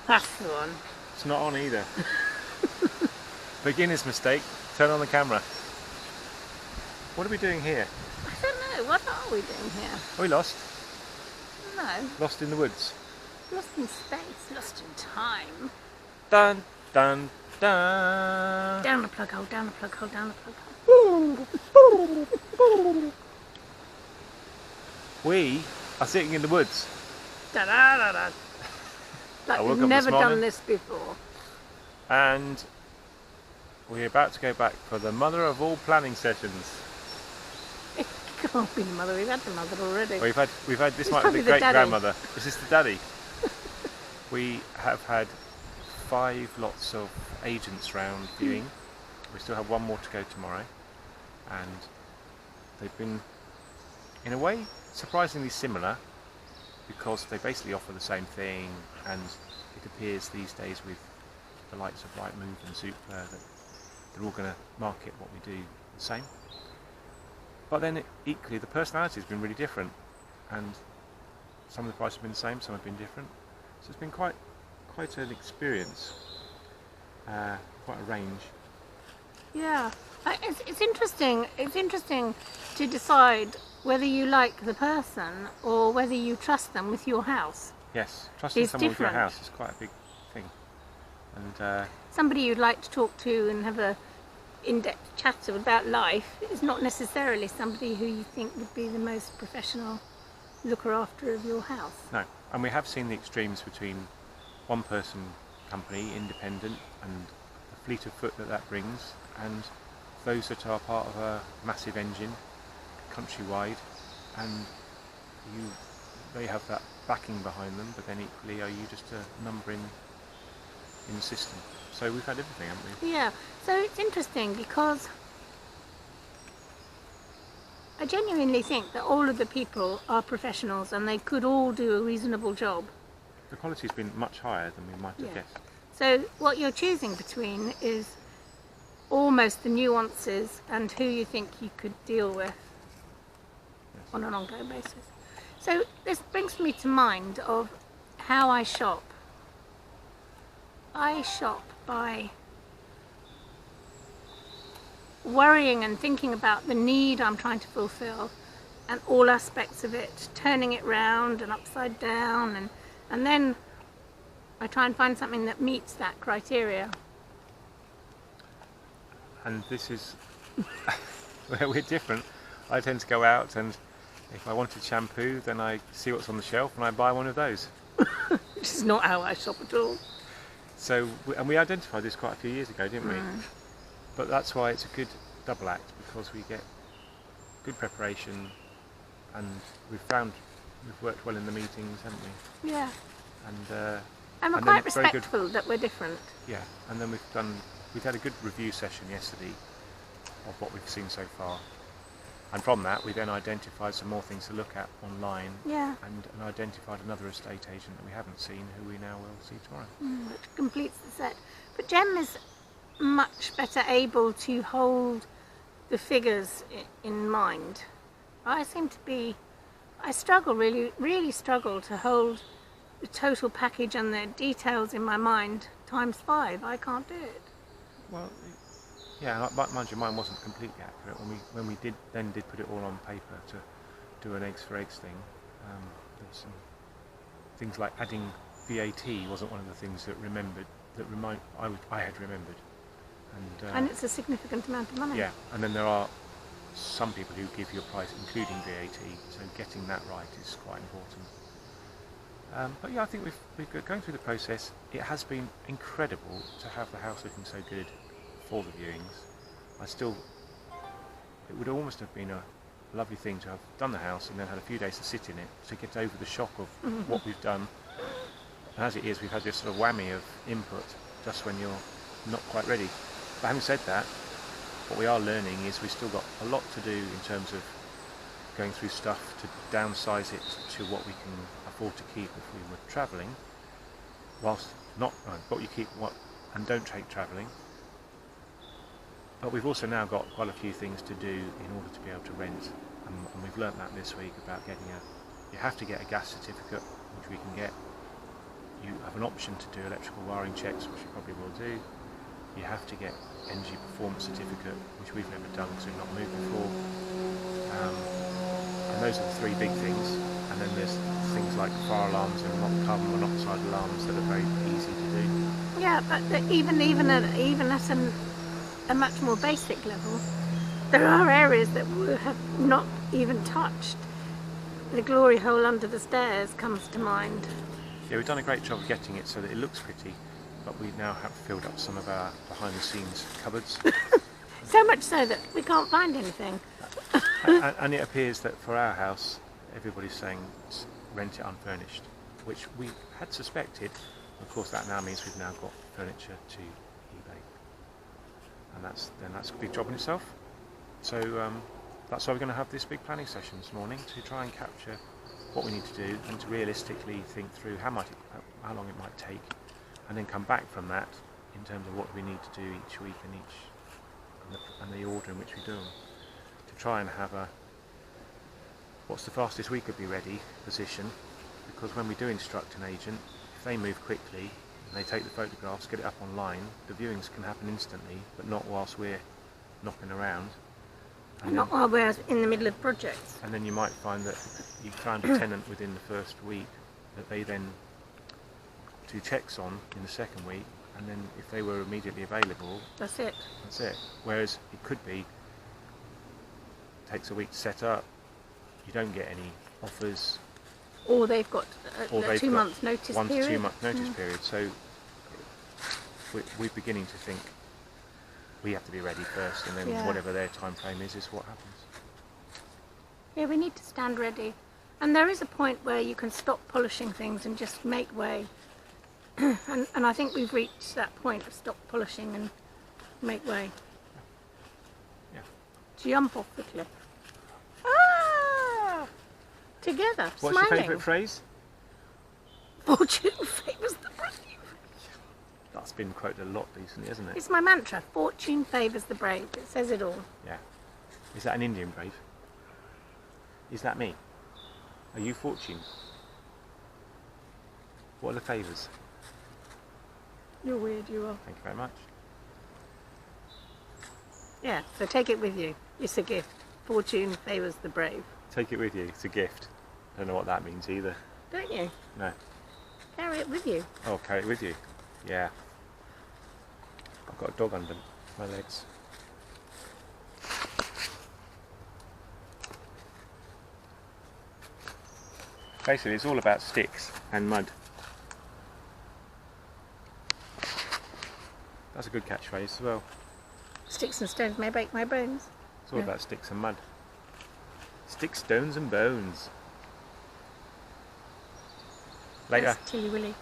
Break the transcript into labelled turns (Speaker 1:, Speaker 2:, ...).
Speaker 1: That's the one.
Speaker 2: It's not on either. Beginner's mistake. Turn on the camera. What are we doing here?
Speaker 1: I don't know. What are we doing here?
Speaker 2: Are we lost?
Speaker 1: No.
Speaker 2: Lost in the woods.
Speaker 1: Lost in space. Lost in time.
Speaker 2: Dun, dun, dun.
Speaker 1: Down the plug hole. Down the plug hole. Down the plug hole.
Speaker 2: We are sitting in the woods.
Speaker 1: Da da da da. Like
Speaker 2: woke
Speaker 1: we've
Speaker 2: up
Speaker 1: never
Speaker 2: this morning.
Speaker 1: done this before.
Speaker 2: And we're about to go back for the mother of all planning sessions.
Speaker 1: It can't be the mother. We've had the mother already.
Speaker 2: Well, we've had this
Speaker 1: It's
Speaker 2: might be
Speaker 1: probably
Speaker 2: the
Speaker 1: the
Speaker 2: great
Speaker 1: daddy.
Speaker 2: grandmother. Is this the daddy? We have had 5 lots of agents round viewing. We still have one more to go tomorrow, and they've been, in a way, surprisingly similar, because they basically offer the same thing, and it appears these days with the likes of Rightmove and Zoopla that they're all going to market what we do the same. But then equally the personality has been really different, and some of the prices have been the same, some have been different. So it's been quite an experience, quite a range.
Speaker 1: Yeah, it's interesting. It's interesting to decide whether you like the person or whether you trust them with your house.
Speaker 2: Yes, trusting
Speaker 1: It's
Speaker 2: someone with your
Speaker 1: different.
Speaker 2: house is quite a big thing. And
Speaker 1: Somebody you'd like to talk to and have a in-depth chat about life is not necessarily somebody who you think would be the most professional looker after of your house.
Speaker 2: no, and we have seen the extremes between one person company, independent, and the fleet of foot that brings, and those that are part of a massive engine, countrywide, and they have that backing behind them, but then equally are you just a number in the system? So we've had everything, haven't we?
Speaker 1: Yeah, so it's interesting because I genuinely think that all of the people are professionals and they could all do a reasonable job.
Speaker 2: The quality's been much higher than we might have
Speaker 1: Yeah.
Speaker 2: guessed.
Speaker 1: So what you're choosing between is almost the nuances and who you think you could deal with
Speaker 2: Yes.
Speaker 1: on an ongoing basis. So this brings me to mind of how I shop. I shop by worrying and thinking about the need I'm trying to fulfill and all aspects of it, turning it round and upside down, and then I try and find something that meets that criteria.
Speaker 2: And this is where we're different. I tend to go out, and if I wanted shampoo, then I see what's on the shelf and I buy one of those.
Speaker 1: Which is not how I shop at all.
Speaker 2: So, and we identified this quite a few years ago, didn't we? But that's why it's a good double act, because we get good preparation, and we've worked well in the meetings, haven't we?
Speaker 1: Yeah.
Speaker 2: And
Speaker 1: And we're
Speaker 2: and then
Speaker 1: quite
Speaker 2: very good-
Speaker 1: respectful that we're different.
Speaker 2: yeah, and then we've had a good review session yesterday of what we've seen so far, and from that we then identified some more things to look at online,
Speaker 1: Yeah.
Speaker 2: and identified another estate agent that we haven't seen, who we now will see tomorrow.
Speaker 1: Which completes the set. But Jem is much better able to hold the figures in mind. I struggle, really struggle to hold the total package and the details in my mind times 5. I can't do it.
Speaker 2: Well, yeah, mind you, mine wasn't completely accurate when we did put it all on paper to do an eggs for eggs thing. There was some things like adding VAT wasn't one of the things that I had remembered,
Speaker 1: And it's a significant amount of money.
Speaker 2: yeah, and then there are some people who give you a price including VAT, so getting that right is quite important. But yeah, I think we've going through the process. It has been incredible to have the house looking so good for the viewings. It would almost have been a lovely thing to have done the house and then had a few days to sit in it to get over the shock of what we've done. And as it is, we've had this sort of whammy of input just when you're not quite ready. But having said that, what we are learning is we've still got a lot to do in terms of going through stuff to downsize it to what we can afford to keep if we were travelling, whilst not, what you keep what and don't take travelling. But we've also now got quite a few things to do in order to be able to rent, and we've learnt that this week about you have to get a gas certificate, which we can get. you have an option to do electrical wiring checks, which you probably will do. You have to get energy performance certificate, which we've never done because we've not moved before. And those are the three big things. And then there's things like fire alarms and carbon monoxide alarms that are very easy to do.
Speaker 1: Yeah, but even at a much more basic level, there are areas that we have not even touched. The glory hole under the stairs comes to mind.
Speaker 2: Yeah, we've done a great job of getting it so that it looks pretty, but we now have filled up some of our behind the scenes cupboards.
Speaker 1: So much so that we can't find anything.
Speaker 2: And it appears that for our house, everybody's saying rent it unfurnished, which we had suspected. Of course, that now means we've now got furniture to eBay, and that's a big job in itself. So that's why we're going to have this big planning session this morning, to try and capture what we need to do and to realistically think through how long it might take, and then come back from that in terms of what we need to do each week and the order in which we do them, to try and have a what's the fastest we could be ready position, because when we do instruct an agent, if they move quickly and they take the photographs, get it up online, the viewings can happen instantly, but not whilst we're knocking around. And
Speaker 1: not while we're in the middle of projects.
Speaker 2: And then you might find that you found a tenant within the first week that they then do checks on in the second week, and then if they were immediately available,
Speaker 1: That's it.
Speaker 2: that's it. Whereas it could be, takes a week to set up, you don't get any offers,
Speaker 1: Or they've got
Speaker 2: or
Speaker 1: a
Speaker 2: they've
Speaker 1: 2
Speaker 2: got
Speaker 1: month notice
Speaker 2: 1
Speaker 1: period.
Speaker 2: to 2 month notice period. So we're beginning to think we have to be ready first, and then
Speaker 1: Yeah.
Speaker 2: whatever their time frame is what happens.
Speaker 1: Yeah, we need to stand ready. And there is a point where you can stop polishing things and just make way. and I think we've reached that point of stop polishing and make way.
Speaker 2: Yeah.
Speaker 1: Jump off the cliff. Ah! Together,
Speaker 2: What's
Speaker 1: smiling.
Speaker 2: your favourite phrase?
Speaker 1: Fortune favours the brave.
Speaker 2: That's been quoted a lot recently, isn't it?
Speaker 1: It's my mantra. Fortune favours the brave. It says it all.
Speaker 2: Yeah. Is that an Indian brave? Is that me? Are you Fortune? What are the favours?
Speaker 1: You're weird, you are.
Speaker 2: Thank you very much.
Speaker 1: Yeah, so take it with you. It's a gift. Fortune favours the brave.
Speaker 2: Take it with you. It's a gift. I don't know what that means either.
Speaker 1: Don't you?
Speaker 2: No.
Speaker 1: Carry it with you.
Speaker 2: Oh, carry it with you. Yeah. I've got a dog under my legs. Basically, it's all about sticks and mud. That's a good catchphrase as well.
Speaker 1: Sticks and stones may break my bones.
Speaker 2: It's all
Speaker 1: Yeah.
Speaker 2: about sticks and mud. Sticks, stones and bones. Later.
Speaker 1: That's Tilly Willy.